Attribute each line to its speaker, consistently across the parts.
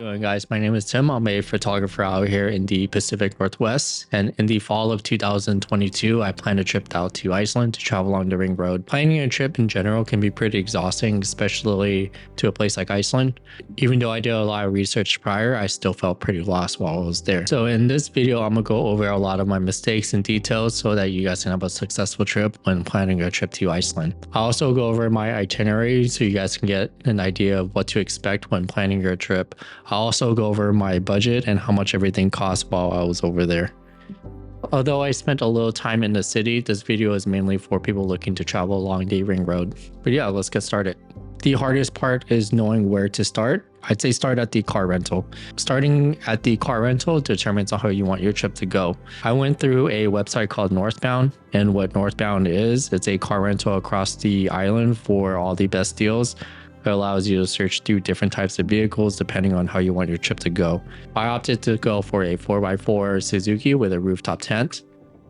Speaker 1: Going guys, my name is Tim. I'm a photographer out here in the Pacific Northwest, and in the fall of 2022 I planned a trip out to Iceland to travel along the ring road. Planning a trip in general can be pretty exhausting, especially to a place like Iceland. Even though I did a lot of research prior, I still felt pretty lost while I was there. So in this video I'm gonna go over a lot of my mistakes and details so that you guys can have a successful trip when planning a trip to Iceland. I'll also go over my itinerary so you guys can get an idea of what to expect when planning your trip. I'll also go over my budget and how much everything cost while I was over there. Although I spent a little time in the city, this video is mainly for people looking to travel along the ring road. But yeah, let's get started. The hardest part is knowing where to start. I'd say start at the car rental. Starting at the car rental determines how you want your trip to go. I went through a website called NORTHBOUND, and what NORTHBOUND is, it's a car rental across the island for all the best deals. It allows you to search through different types of vehicles depending on how you want your trip to go. I opted to go for a 4x4 Suzuki with a rooftop tent.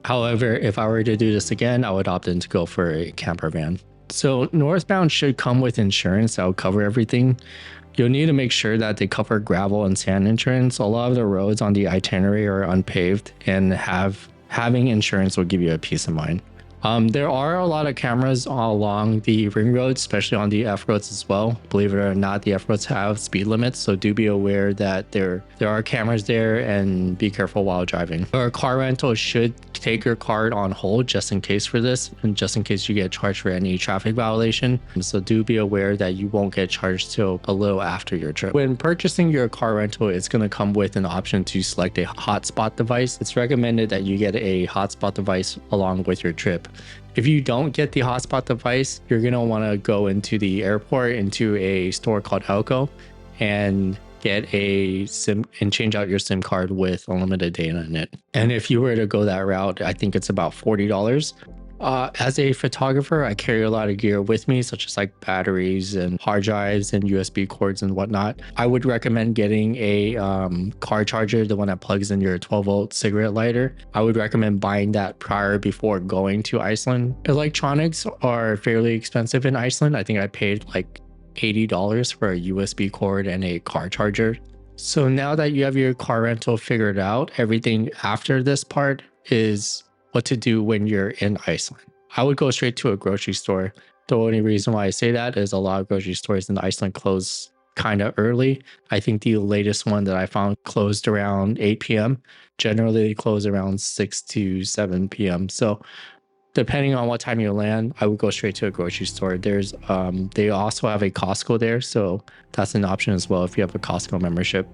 Speaker 1: However, if I were to do this again, I would opt in to go for a camper van. So NORTHBOUND should come with insurance that will cover everything. You'll need to make sure that they cover gravel and sand insurance. A lot of the roads on the itinerary are unpaved, and having insurance will give you a peace of mind. There are a lot of cameras all along the ring road, especially on the F roads as well. Believe it or not, the F roads have speed limits, so do be aware that there are cameras there, and be careful while driving. Our car rental should take your card on hold just in case for this, and just in case you get charged for any traffic violation. So do be aware that you won't get charged till a little after your trip. When purchasing your car rental, it's going to come with an option to select a hotspot device. It's recommended that you get a hotspot device along with your trip. If you don't get the hotspot device, you're going to want to go into the airport, into a store called Elko, and get a SIM and change out your SIM card with unlimited data in it. And if you were to go that route, I think it's about $40. As a photographer, I carry a lot of gear with me, such as like batteries and hard drives and USB cords and whatnot. I would recommend getting a car charger, the one that plugs in your 12-volt cigarette lighter. I would recommend buying that before going to Iceland. Electronics are fairly expensive in Iceland. I think I paid like $80 for a USB cord and a car charger. So now that you have your car rental figured out, everything after this part is what to do when you're in Iceland. I would go straight to a grocery store. The only reason why I say that is a lot of grocery stores in Iceland close kind of early. I think the latest one that I found closed around 8 p.m. Generally, they close around 6 to 7 p.m. So depending on what time you land, I would go straight to a grocery store. They also have a Costco there, so that's an option as well if you have a Costco membership.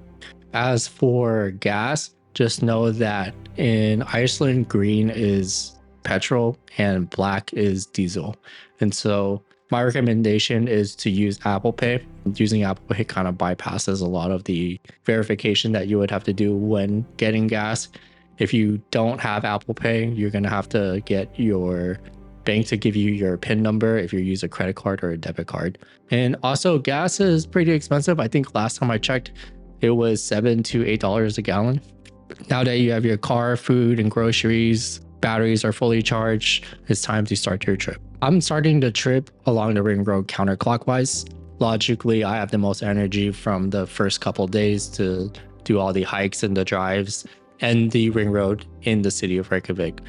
Speaker 1: As for gas, just know that in Iceland, green is petrol and black is diesel. And so my recommendation is to use Apple Pay. Using Apple Pay kind of bypasses a lot of the verification that you would have to do when getting gas. If you don't have Apple Pay, you're going to have to get your bank to give you your PIN number if you use a credit card or a debit card. And also, gas is pretty expensive. I think last time I checked, it was $7 to $8 a gallon. Now that you have your car, food, and groceries, batteries are fully charged, it's time to start your trip. I'm starting the trip along the ring road counterclockwise. Logically, I have the most energy from the first couple days to do all the hikes and the drives and the ring road in the city of Reykjavik.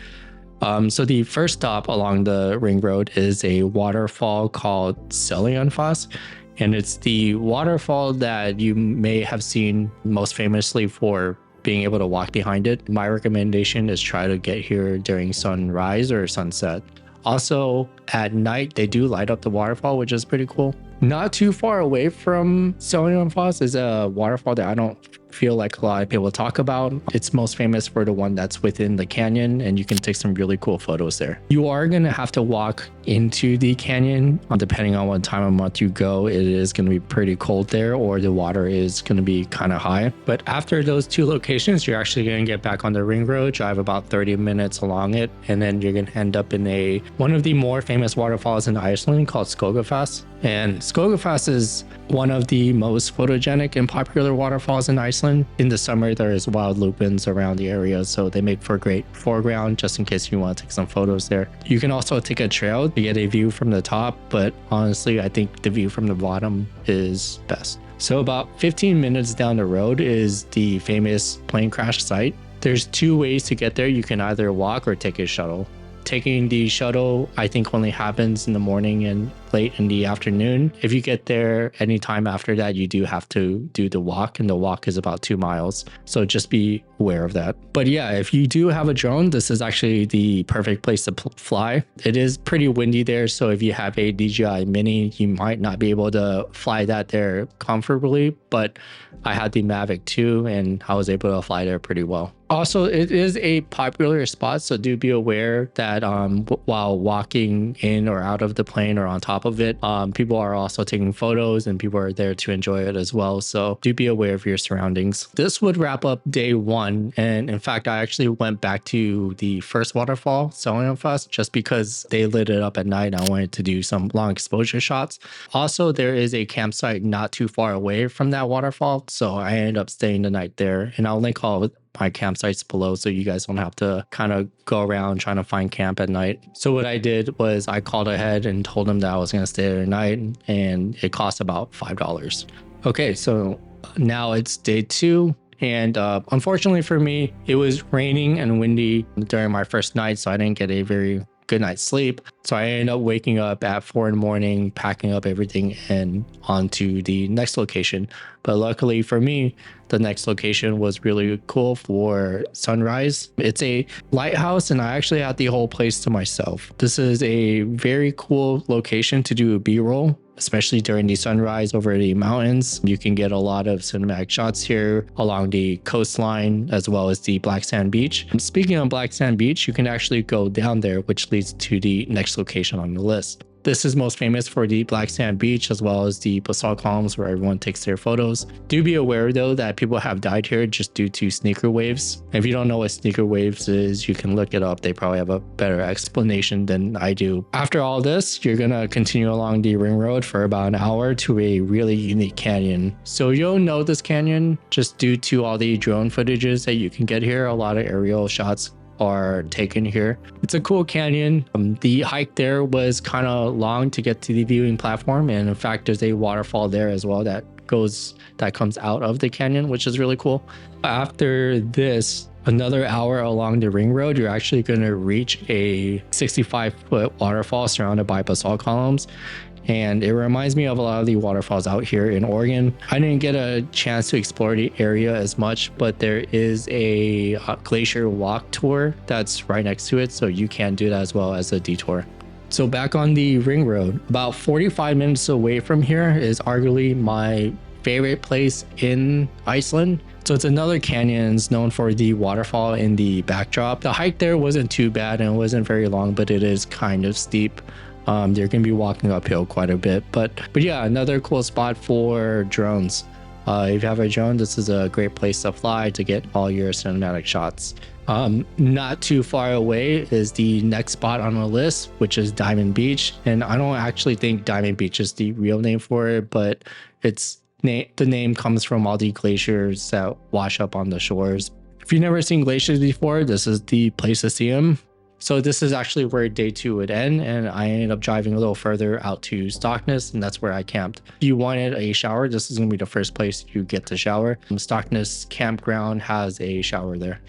Speaker 1: So the first stop along the ring road is a waterfall called Seljalandsfoss, and it's the waterfall that you may have seen most famously for being able to walk behind it. My recommendation is try to get here during sunrise or sunset. Also, at night, they do light up the waterfall, which is pretty cool. Not too far away from Seljalandsfoss is a waterfall that I don't feel like a lot of people talk about. It's most famous for the one that's within the canyon, and you can take some really cool photos there. You are going to have to walk into the canyon. Depending on what time of month you go, it is going to be pretty cold there, or the water is going to be kind of high. But after those two locations, you're actually going to get back on the ring road, drive about 30 minutes along it, and then you're going to end up in one of the more famous waterfalls in Iceland called Skogafoss. And Skogafoss is one of the most photogenic and popular waterfalls in Iceland. In the summer, there is wild lupins around the area, so they make for a great foreground just in case you want to take some photos there. You can also take a trail to get a view from the top, but honestly, I think the view from the bottom is best. So about 15 minutes down the road is the famous plane crash site. There's two ways to get there. You can either walk or take a shuttle. Taking the shuttle, I think, only happens in the morning and late in the afternoon. If you get there anytime after that, you do have to do the walk, and the walk is about 2 miles. So just be aware of that. But yeah, if you do have a drone, this is actually the perfect place to fly. It is pretty windy there, so if you have a DJI Mini, you might not be able to fly that there comfortably, but I had the Mavic 2 and I was able to fly there pretty well. Also, it is a popular spot, so do be aware that while walking in or out of the plane or on top of it, people are also taking photos and people are there to enjoy it as well. So do be aware of your surroundings. This would wrap up day one. And in fact, I actually went back to the first waterfall, Snæfellsnes, just because they lit it up at night. I wanted to do some long exposure shots. Also, there is a campsite not too far away from that waterfall, so I ended up staying the night there. And I'll link all of my campsites below so you guys don't have to kind of go around trying to find camp at night. So what I did was I called ahead and told them that I was going to stay there tonight, and it cost about $5. Okay, so now it's day two. And unfortunately for me, it was raining and windy during my first night, so I didn't get a very good night's sleep. So I ended up waking up at 4 in the morning, packing up everything and onto the next location. But luckily for me, the next location was really cool for sunrise. It's a lighthouse and I actually had the whole place to myself. This is a very cool location to do a B-roll, especially during the sunrise over the mountains. You can get a lot of cinematic shots here along the coastline as well as the Black Sand Beach. And speaking of Black Sand Beach, you can actually go down there, which leads to the next location on the list. This is most famous for the Black Sand Beach as well as the basalt columns where everyone takes their photos. Do be aware though that people have died here just due to sneaker waves. If you don't know what sneaker waves is, you can look it up. They probably have a better explanation than I do. After all this, you're gonna continue along the ring road for about an hour to a really unique canyon. So you'll know this canyon just due to all the drone footages that you can get here. A lot of aerial shots are taken here. It's a cool canyon. The hike there was kind of long to get to the viewing platform, and in fact there's a waterfall there as well that comes out of the canyon, which is really cool. After this, another hour along the ring road, you're actually going to reach a 65-foot waterfall surrounded by basalt columns. And it reminds me of a lot of the waterfalls out here in Oregon. I didn't get a chance to explore the area as much, but there is a glacier walk tour that's right next to it, so you can do that as well as a detour. So back on the ring road, about 45 minutes away from here is arguably my favorite place in Iceland. So it's another canyon. It's known for the waterfall in the backdrop. The hike there wasn't too bad and it wasn't very long, but it is kind of steep. You're going to be walking uphill quite a bit, but yeah, another cool spot for drones. If you have a drone, this is a great place to fly to get all your cinematic shots. Not too far away is the next spot on the list, which is Diamond Beach. And I don't actually think Diamond Beach is the real name for it, but the name comes from all the glaciers that wash up on the shores. If you've never seen glaciers before, this is the place to see them. So this is actually where day two would end, and I ended up driving a little further out to Stuðlagil, and that's where I camped. If you wanted a shower, this is going to be the first place you get to shower. Stuðlagil campground has a shower there.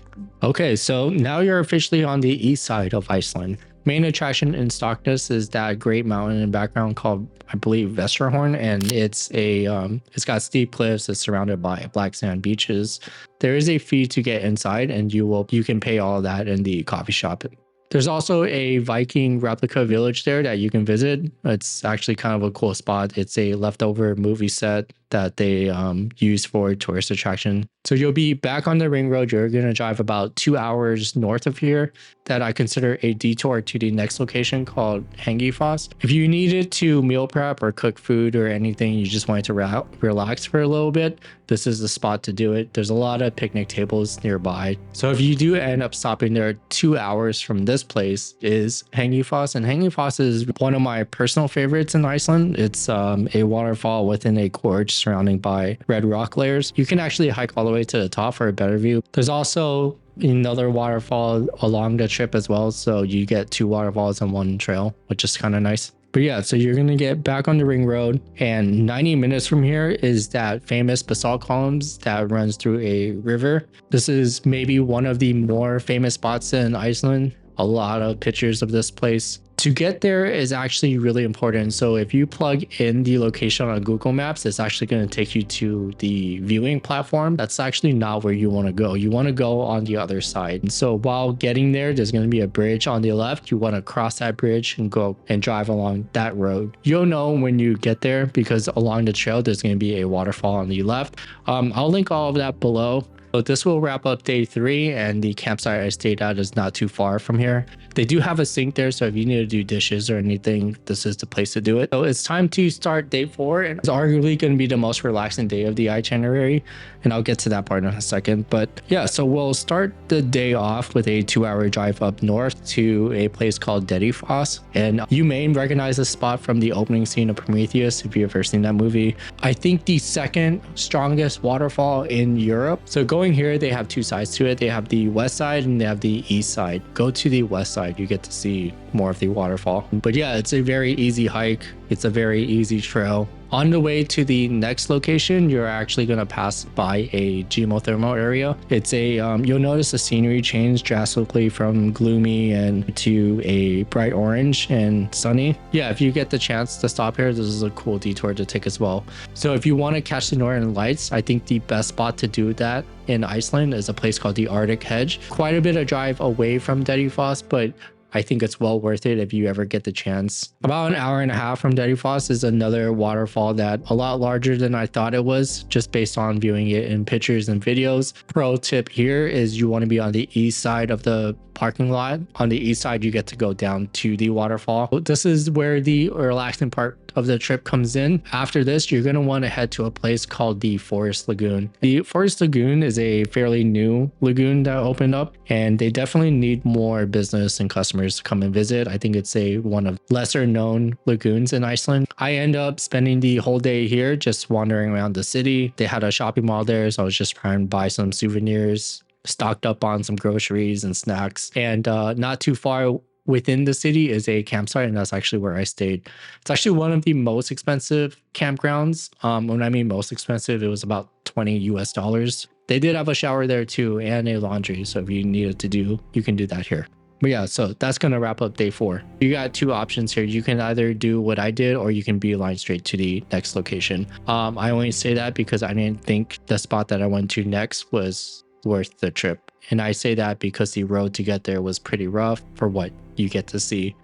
Speaker 1: Okay, so now you're officially on the east side of Iceland. Main attraction in Stuðlagil is that great mountain in the background called, I believe, Vestrahorn, and it's got steep cliffs. It's surrounded by black sand beaches. There is a fee to get inside, and you can pay all of that in the coffee shop. There's also a Viking replica village there that you can visit. It's actually kind of a cool spot. It's a leftover movie set that they use for tourist attraction. So you'll be back on the ring road. You're going to drive about 2 hours north of here that I consider a detour to the next location called HENGE. If you needed to meal prep or cook food or anything, you just wanted to relax for a little bit, this is the spot to do it. There's a lot of picnic tables nearby. So if you do end up stopping there, 2 hours from this place is HENGE. And HENGE is one of my personal favorites in Iceland. It's a waterfall within a gorge surrounding by red rock layers. You can actually hike all the way to the top for a better view. There's also another waterfall along the trip as well, so you get 2 waterfalls on one trail, which is kind of nice. But yeah, so you're gonna get back on the ring road, and 90 minutes from here is that famous basalt columns that runs through a river. This is maybe one of the more famous spots in Iceland. A lot of pictures of this place. To get there is actually really important. So if you plug in the location on Google Maps, it's actually going to take you to the viewing platform. That's actually not where you want to go. You want to go on the other side. And so while getting there, there's going to be a bridge on the left. You want to cross that bridge and go and drive along that road. You'll know when you get there because along the trail, there's going to be a waterfall on the left. I'll link all of that below. So this will wrap up day 3, and the campsite I stayed at is not too far from here. They do have a sink there, so if you need to do dishes or anything, this is the place to do it. So it's time to start day 4, and it's arguably going to be the most relaxing day of the itinerary, and I'll get to that part in a second. But yeah, so we'll start the day off with a 2-hour drive up north to a place called DETTIFOSS, and you may recognize this spot from the opening scene of Prometheus if you've ever seen that movie. I think the second strongest waterfall in Europe. So going here, they have 2 sides to it. They have the west side and they have the east side. Go to the west side, you get to see more of the waterfall. But yeah, it's a very easy hike. It's a very easy trail. On the way to the next location, you're actually going to pass by a geothermal area. It's a, you'll notice the scenery change drastically from gloomy and to a bright orange and sunny. Yeah, if you get the chance to stop here, this is a cool detour to take as well. So if you want to catch the northern lights, I think the best spot to do that in Iceland is a place called the Arctic Hedge. Quite a bit of drive away from DETTIFOSS, but I think it's well worth it if you ever get the chance. About an hour and a half from DETTIFOSS is another waterfall that a lot larger than I thought it was, just based on viewing it in pictures and videos. Pro tip here is you want to be on the east side of the parking lot. On the east side, you get to go down to the waterfall. This is where the relaxing part of the trip comes in. After this, you're going to want to head to a place called the Forest Lagoon. The Forest Lagoon is a fairly new lagoon that opened up, and they definitely need more business and customers to come and visit. I think it's one of lesser known lagoons in Iceland. I end up spending the whole day here just wandering around the city. They had a shopping mall there, so I was just trying to buy some souvenirs, stocked up on some groceries and snacks. And not too far within the city is a campsite, and that's actually where I stayed. It's actually one of the most expensive campgrounds. When I mean most expensive, it was about $20 US. They did have a shower there too, and a laundry, so if you needed to do, you can do that here. But yeah, so that's going to wrap up day 4. You got 2 options here. You can either do what I did, or you can beeline straight to the next location. I only say that because I didn't think the spot that I went to next was worth the trip. And I say that because the road to get there was pretty rough for what you get to see.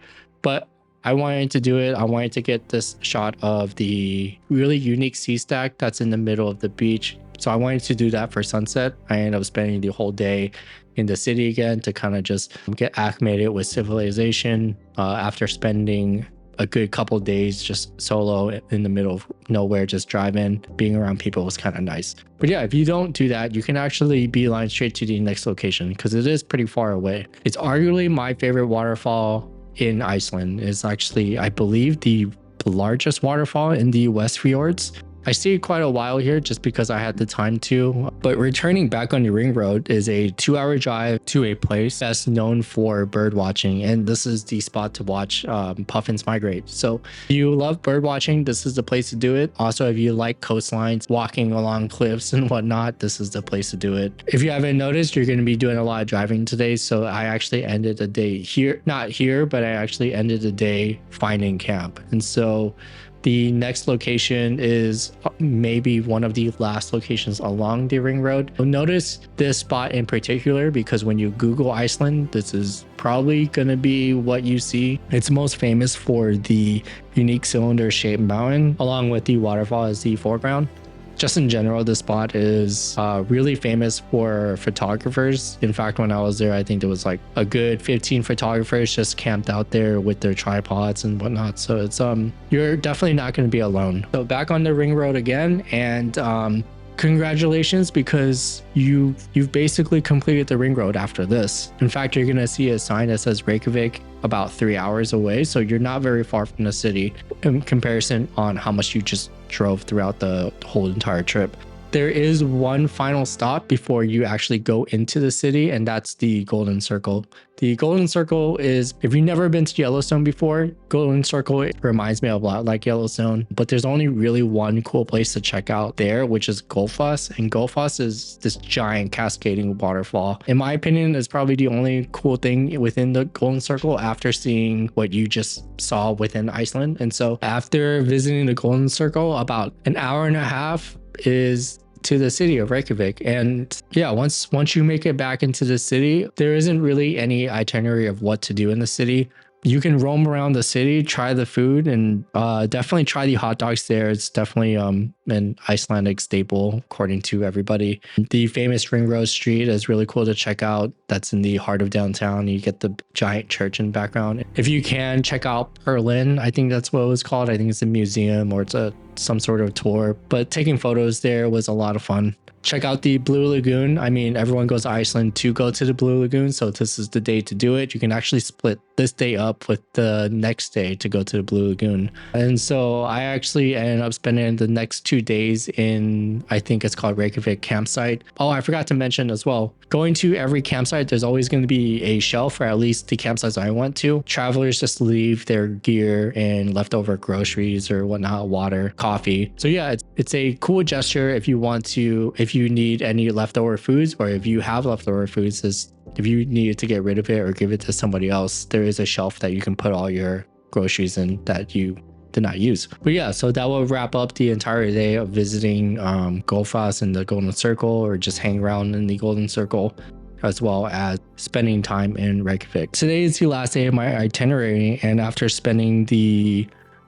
Speaker 1: But I wanted to do it. I wanted to get this shot of the really unique sea stack that's in the middle of the beach. So I wanted to do that for sunset. I ended up spending the whole day in the city again to kind of just get acclimated with civilization after spending a good couple days just solo in the middle of nowhere, just driving. Being around people was kind of nice. But yeah, if you don't do that, you can actually beeline straight to the next location because it is pretty far away. It's arguably my favorite waterfall in Iceland. It's actually, I believe, the largest waterfall in the West Fjords. I stayed quite a while here just because I had the time to, but returning back on the ring road is a 2-hour drive to a place that's known for bird watching, and this is the spot to watch puffins migrate. So if you love bird watching, this is the place to do it. Also, if you like coastlines, walking along cliffs and whatnot, this is the place to do it. If you haven't noticed, you're going to be doing a lot of driving today, so I actually ended the day here, not here, but I actually ended the day finding camp. And so the next location is maybe one of the last locations along the ring road. You'll notice this spot in particular because when you Google Iceland, this is probably going to be what you see. It's most famous for the unique cylinder-shaped mountain, along with the waterfall as the foreground. Just in general, this spot is really famous for photographers. In fact, when I was there, I think there was like a good 15 photographers just camped out there with their tripods and whatnot. So it's you're definitely not going to be alone. So back on the ring road again, and congratulations, because you've basically completed the ring road after this. In fact, you're going to see a sign that says Reykjavik about 3 hours away, so you're not very far from the city in comparison on how much you just drove throughout the whole entire trip. There is one final stop before you actually go into the city, and that's the Golden Circle. The Golden Circle is, if you've never been to Yellowstone before, Golden Circle, it reminds me a lot like Yellowstone, but there's only really one cool place to check out there, which is GODAFOSS. And GODAFOSS is this giant cascading waterfall. In my opinion, it's probably the only cool thing within the Golden Circle after seeing what you just saw within Iceland. And so after visiting the Golden Circle, about an hour and a half is to the city of Reykjavik. And yeah, once you make it back into the city, there isn't really any itinerary of what to do in the city. You can roam around the city, try the food, and definitely try the hot dogs there. It's definitely an Icelandic staple, according to everybody. The famous Ring Road Street is really cool to check out. That's in the heart of downtown. You get the giant church in the background. If you can, check out Berlin. I think that's what it was called. I think it's a museum or it's some sort of tour. But taking photos there was a lot of fun. Check out the Blue Lagoon. I mean, everyone goes to Iceland to go to the Blue Lagoon, so this is the day to do it. You can actually split this day up with the next day to go to the Blue Lagoon. And so I actually ended up spending the next 2 days in, I think it's called Reykjavik campsite. Oh, I forgot to mention as well, going to every campsite, there's always going to be a shelf, or at least the campsites I went to. Travelers just leave their gear and leftover groceries or whatnot, water, coffee. So yeah, it's a cool gesture if you want to, if you need any leftover foods, or if you have leftover foods, if you needed to get rid of it or give it to somebody else, there is a shelf that you can put all your groceries in that you did not use. But yeah, so that will wrap up the entire day of visiting GODAFOSS and the Golden Circle, or just hanging around in the Golden Circle, as well as spending time in Reykjavik. Today is the last day of my itinerary, and after spending the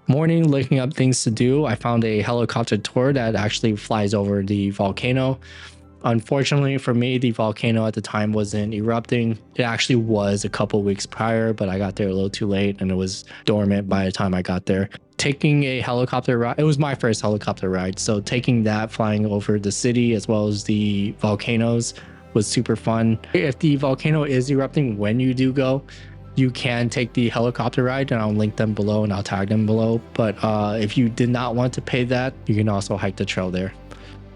Speaker 1: morning looking up things to do, I found a helicopter tour that actually flies over the volcano. Unfortunately for me, the volcano at the time wasn't erupting. It actually was a couple weeks prior, but I got there a little too late and it was dormant by the time I got there. Taking a helicopter ride, it was my first helicopter ride, so taking that, flying over the city as well as the volcanoes, was super fun. If the volcano is erupting when you do go, you can take the helicopter ride, and I'll link them below and I'll tag them below. But if you did not want to pay that, you can also hike the trail there.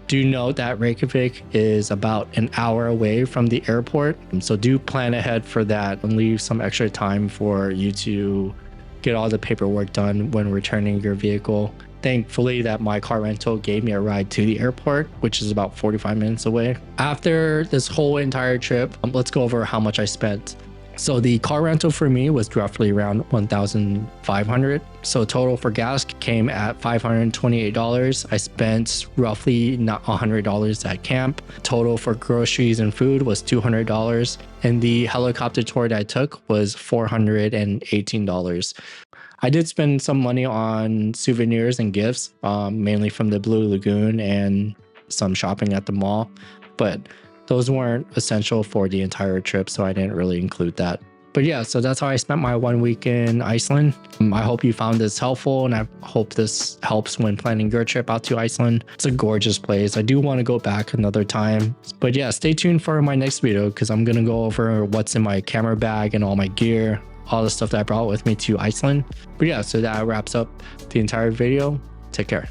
Speaker 1: Do note that Reykjavik is about an hour away from the airport, so do plan ahead for that and leave some extra time for you to get all the paperwork done when returning your vehicle. Thankfully that my car rental gave me a ride to the airport, which is about 45 minutes away. After this whole entire trip, let's go over how much I spent. So the car rental for me was roughly around $1,500. So total for gas came at $528. I spent roughly not $100 at camp. Total for groceries and food was $200. And the helicopter tour that I took was $418. I did spend some money on souvenirs and gifts, mainly from the Blue Lagoon and some shopping at the mall, but those weren't essential for the entire trip, so I didn't really include that. But yeah, so that's how I spent my 1 week in Iceland. I hope you found this helpful, and I hope this helps when planning your trip out to Iceland. It's a gorgeous place. I do want to go back another time. But yeah, stay tuned for my next video, because I'm going to go over what's in my camera bag and all my gear, all the stuff that I brought with me to Iceland. But yeah, so that wraps up the entire video. Take care.